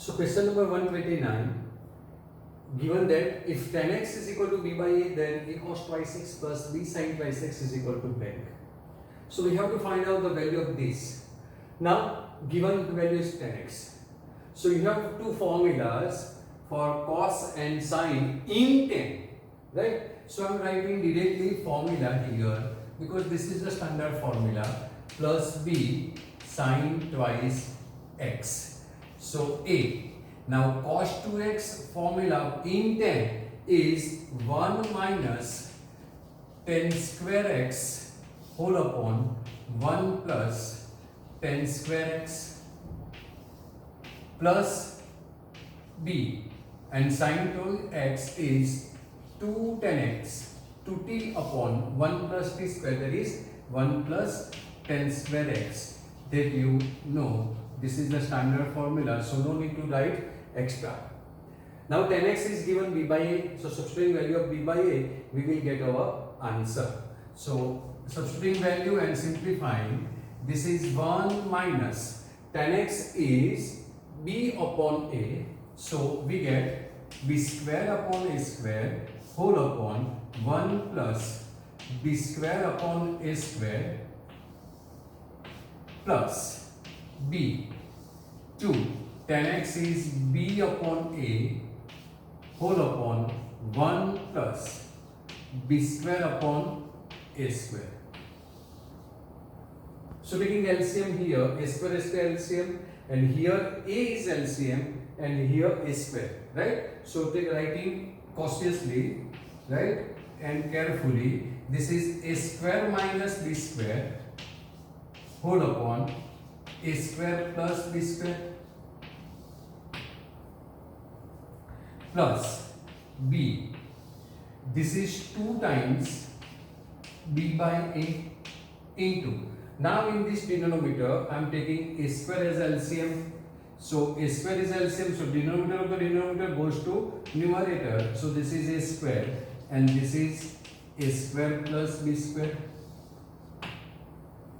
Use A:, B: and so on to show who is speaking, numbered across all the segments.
A: So question number 129, given that if tan x is equal to b by a, then a cos twice x plus b sin twice x is equal to blank. So we have to find out the value of this. Now given the value is tan x, so you have two formulas for cos and sin in tan, right? So I am writing directly formula here because this is the standard formula, plus b sin twice x. So a, now cos 2x formula in tan is 1 minus tan square x whole upon 1 plus tan square x plus b, and sin 2x is 2 tan x 2t upon 1 plus t square, that is 1 plus tan square x, that you know. This is the standard formula, so no need to write extra. Now tan x is given b by a, so substituting value of b by a, we will get our answer. So substituting value and simplifying, this is 1 minus tan x is b upon a, so we get b square upon a square whole upon 1 plus b square upon a square plus b. 2 tan x is b upon a whole upon 1 plus b square upon a square. So taking LCM here, a square is the LCM, and here a is LCM and here a square, right? So take writing cautiously, right, and carefully. This is a square minus b square whole upon a square plus b square plus b. This is 2 times b by a into. Now in this denominator I am taking a square as LCM. So a square is LCM, so denominator of the denominator goes to numerator. So this is a square and this is a square plus b square,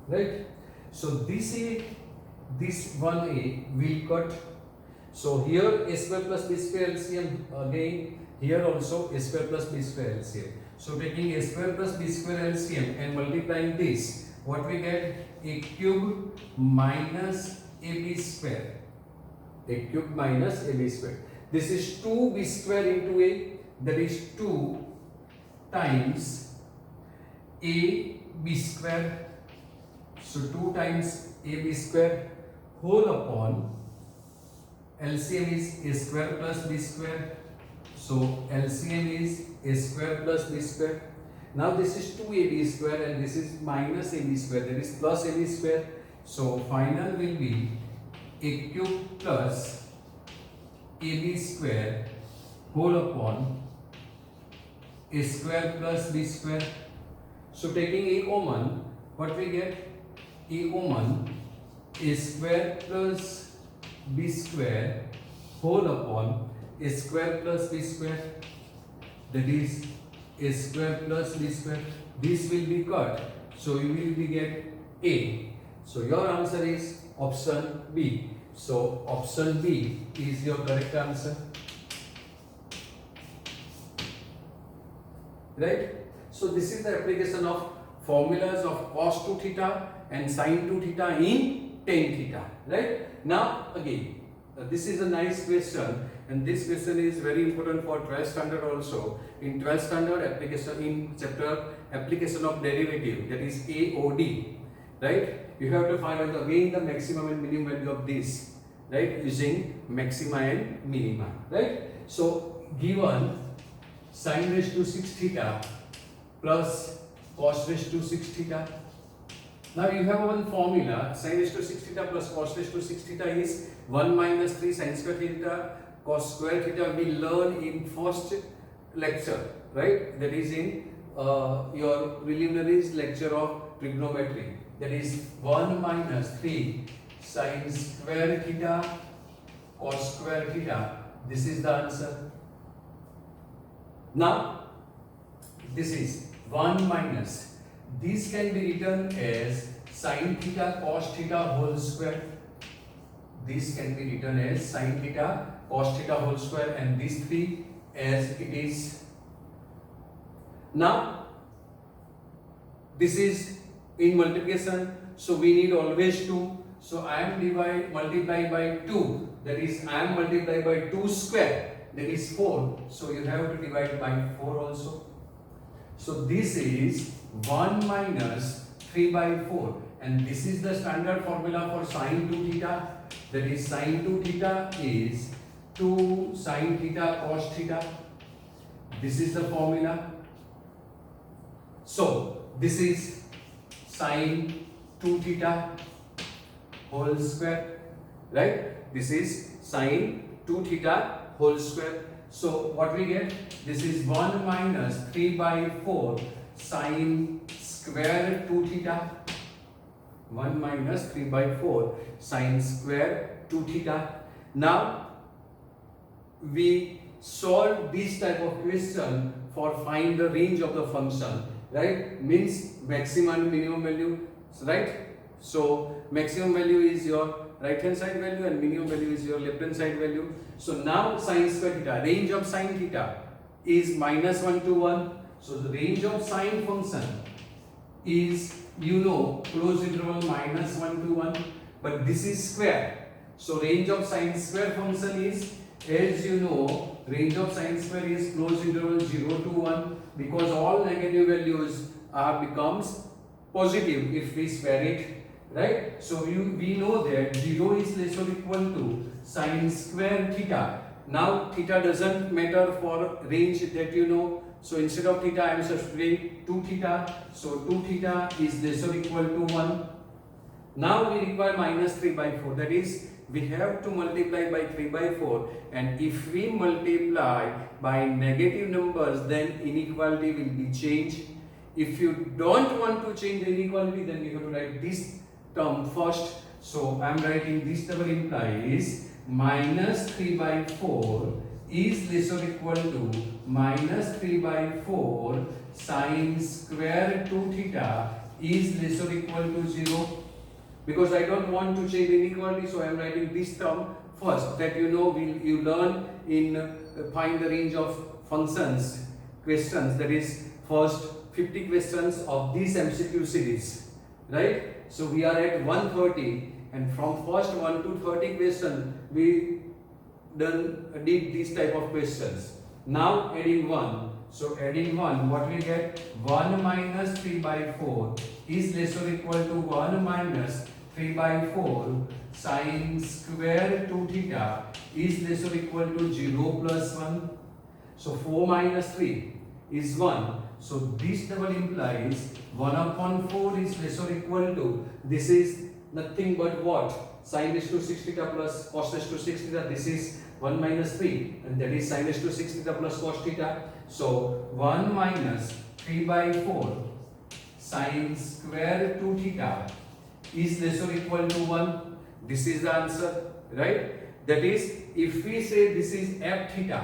A: right? So this a, this 1a will cut. So here a square plus b square LCM, again here also a square plus b square LCM. So taking a square plus b square LCM and multiplying this, what we get? A cube minus ab square. A cube minus ab square. This is 2b square into a, that is 2 times ab square. So 2 times ab square whole upon LCM is a square plus b square. So LCM is a square plus b square. Now this is 2ab square and this is minus ab square, that is plus ab square. So final will be a cube plus ab square whole upon a square plus b square. So taking a common, what we get? A common, a square plus b square whole upon a square plus b square, that is a square plus b square. This will be cut, so you will be get a. So your answer is option B. So option B is your correct answer, right? So this is the application of formulas of cos 2 theta and sin 2 theta in tan theta, right? Now again, this is a nice question, and this question is very important for 12th standard also. In 12th standard application, in chapter application of derivative, that is AOD, right? You have to find out again the maximum and minimum value of this, right, using maxima and minima, right? So given sin raised to 6 theta plus cos raised to 6 theta. Now you have one formula, sin raised to 6 theta plus cos raised to 6 theta is 1 minus 3 sin square theta cos square theta. We learn in first lecture, right? That is in your preliminaries lecture of trigonometry. That is 1 minus 3 sin square theta cos square theta. This is the answer. Now this is 1 minus, this can be written as sin theta cos theta whole square. this can be written as sin theta cos theta whole square, and these 3 as it is. Now this is in multiplication, so we need always 2. So I am multiply by 2, that is I am multiply by 2 square, that is 4. So you have to divide by 4 also. So this is 1 minus 3 by 4, and this is the standard formula for sin 2 theta, that is sin 2 theta is 2 sin theta cos theta. This is the formula. So this is sin 2 theta whole square, right? This is sin 2 theta whole square. So what we get? This is 1 minus 3 by 4 sin square 2 theta. 1 minus 3 by 4 sin square 2 theta. Now we solve this type of question for find the range of the function, right? Means maximum and minimum value, right? So maximum value is your right hand side value and minimum value is your left hand side value. So now sin square theta, range of sin theta is -1 to 1. So the range of sin function is, you know, closed interval -1 to 1, but this is square. So range of sin square function is, as you know, range of sin square is closed interval 0 to 1, because all negative values are becomes positive if we square it, right? So we know that 0 is less or equal to sin square theta. Now theta doesn't matter for range that you know. So instead of theta I am substituting 2 theta. So 2 theta is less or equal to 1. Now we require -3 by 4. That is, we have to multiply by 3 by 4. And if we multiply by negative numbers, then inequality will be changed. If you don't want to change the inequality, then you have to write this term first. So I am writing this double implies -3 by 4 is less or equal to -3 by 4 sin square 2 theta is less or equal to 0. Because I don't want to change inequality, so I am writing this term first, that you know you learn in find the range of functions questions, that is first 50 questions of this MCQ series, right? So we are at 130, and from first 1 to 30 question we did this type of questions. Now adding 1. So adding 1, what we get? 1 minus 3 by 4 is less or equal to 1 minus 3 by 4 sin square 2 theta is less or equal to 0 plus 1. So 4 minus 3 is 1. So this double implies 1 upon 4 is less or equal to, this is nothing but what? Sin raised to 6 theta plus cos raised to 6 theta. This is 1 minus 3, and that is sin raised to 6 theta plus cos theta. So 1 minus 3 by 4 sin square 2 theta is less or equal to 1. This is the answer, right? That is, if we say this is f theta,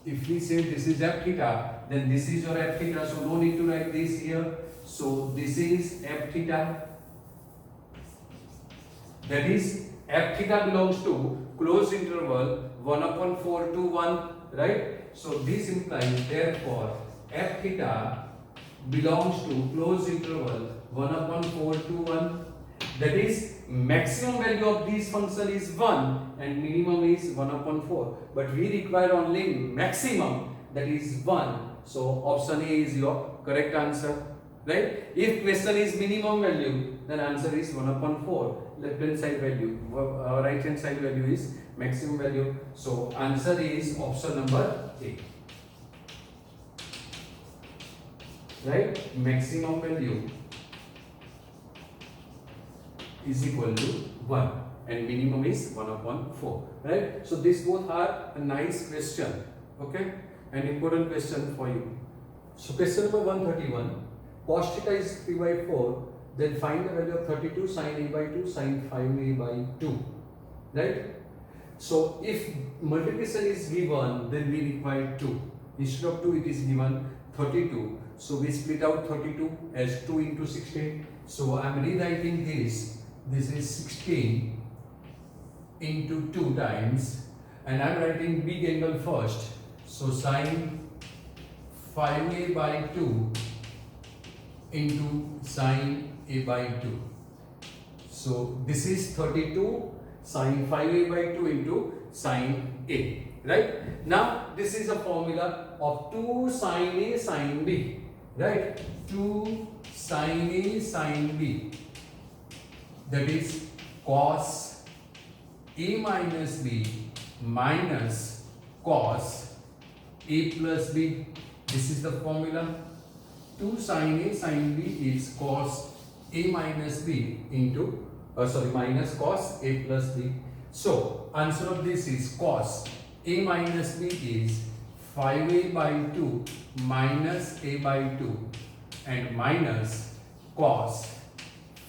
A: if we say this is f theta, then this is your f theta, so no need to write this here. So this is f theta. That is, f theta belongs to closed interval 1 upon 4 to 1, right? So this implies, therefore, f theta belongs to closed interval 1 upon 4 to 1. That is, maximum value of this function is 1 and minimum is 1 upon 4. But we require only maximum, that is 1. So option A is your correct answer, right? If question is minimum value, then answer is 1 upon 4. Left hand side value, right hand side value is maximum value. So answer is option number A. Right? Maximum value is equal to 1 and minimum is 1 upon 4. Right? So these both are a nice question. Okay? An important question for you. So question number 131. Cos theta is 3 by 4. Then find the value of 32 sin a by 2 sin 5a by 2. Right? So if multiplication is given, then we require 2. Instead of 2, it is given 32. So we split out 32 as 2 into 16. So I am rewriting this. This is 16 into 2 times, and I'm writing big angle first. So sine 5a by 2 into sine a by 2. So this is 32 sine 5a by 2 into sine a, right? Now this is a formula of 2 sine a sine b, right? 2 sine a sine b, that is cos a minus b minus cos a plus b. This is the formula. 2 sine a sine b is cos a minus b into minus cos a plus b. So answer of this is cos a minus b is 5a by 2 minus a by 2 and minus cos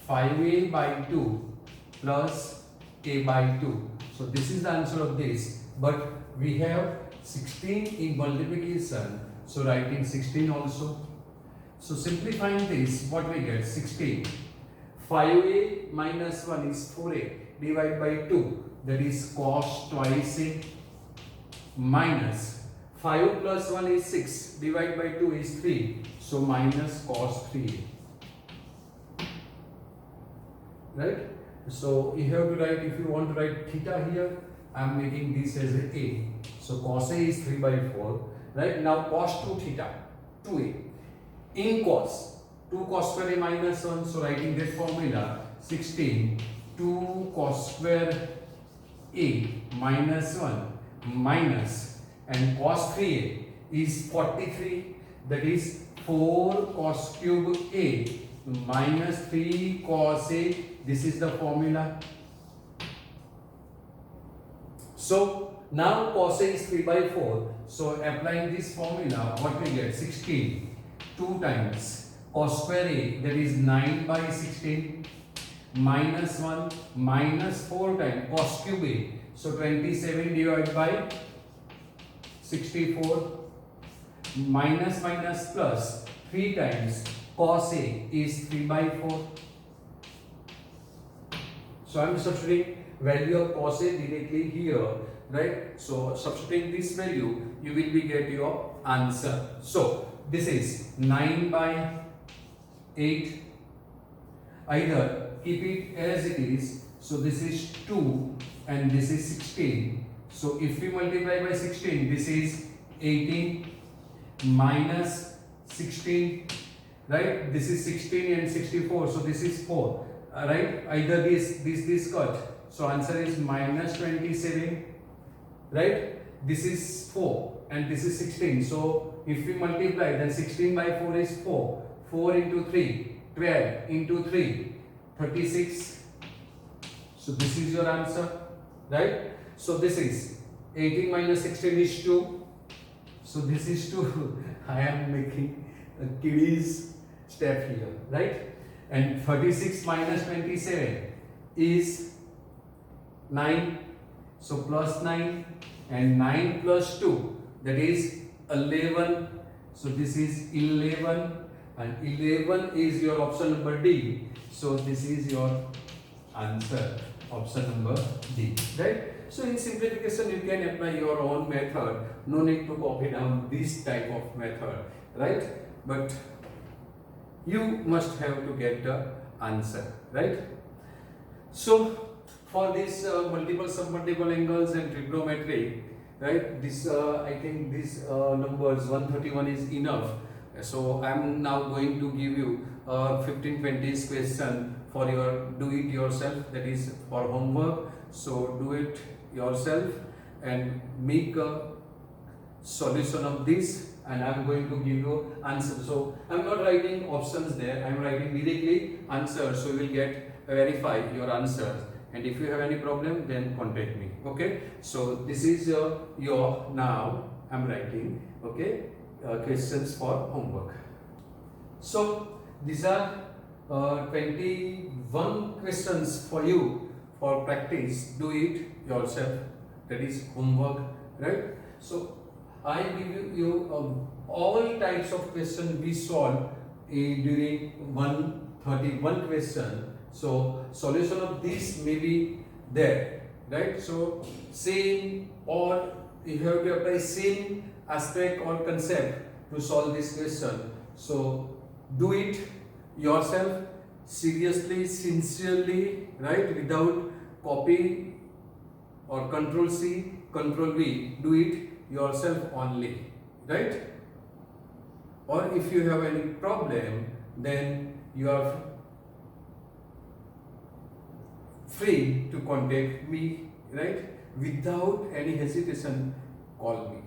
A: 5a by 2 plus a by 2. So this is the answer of this, but we have 16 in multiplication, so writing 16 also. So simplifying this, what we get? 16. 5a minus 1 is 4a divided by 2, that is cos twice a, minus 5 plus 1 is 6 divided by 2 is 3, so minus cos 3a, right? So you have to write, if you want to write theta here, I am making this as a. So cos a is 3 by 4, right? Now cos 2 theta, 2a. In cos, 2 cos square a minus 1, so writing that formula, 16, 2 cos square a minus 1 minus, and cos 3a is 43, that is 4 cos cube a minus 3 cos a. This is the formula. So now cos a is 3 by 4. So applying this formula, what we get? 16. 2 times cos square a, that is 9 by 16, minus 1 minus 4 times cos cube a. So 27 divided by 64, minus minus plus 3 times cos a is 3 by 4. So I am substituting value of cos a directly here, right? So substituting this value, you will be get your answer. So this is 9 by 8. Either keep it as it is. So this is 2 and this is 16. So if we multiply by 16, this is 18 minus 16, right? This is 16 and 64. So this is 4. Right, either this cut, so answer is minus 27, right? This is 4 and this is 16, so if we multiply, then 16 by 4 is 4, 4 into 3, 12 into 3, 36. So this is your answer, right? So this is 18 minus 16 is 2, so this is 2. I am making a kiddies step here, right? And 36 minus 27 is 9, so plus 9, and 9 plus 2, that is 11, so this is 11, and 11 is your option number D, so this is your answer, option number D, right? So in simplification you can apply your own method, no need to copy down this type of method, right? But you must have to get the answer, right? So for this multiple submultiple angles and trigonometry, right? This I think this numbers 131 is enough. So I am now going to give you 15-20 question for your do it yourself, that is for homework. So do it yourself and make a solution of this, and I am going to give you answer. So I am not writing options there, I am writing directly answer, so you will get verify your answers, and if you have any problem then contact me, okay? So this is your now I am writing, okay, questions for homework. So these are 21 questions for you for practice, do it yourself, that is homework, right? So I give you all types of questions we solve during 131 question. So solution of this may be there right? So same, or you have to apply same aspect or concept to solve this question. So do it yourself, seriously, sincerely, right? Without copy or control C, control V. Do it yourself only, right? Or if you have any problem, then you are free to contact me, right? Without any hesitation, call me.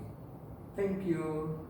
A: Thank you.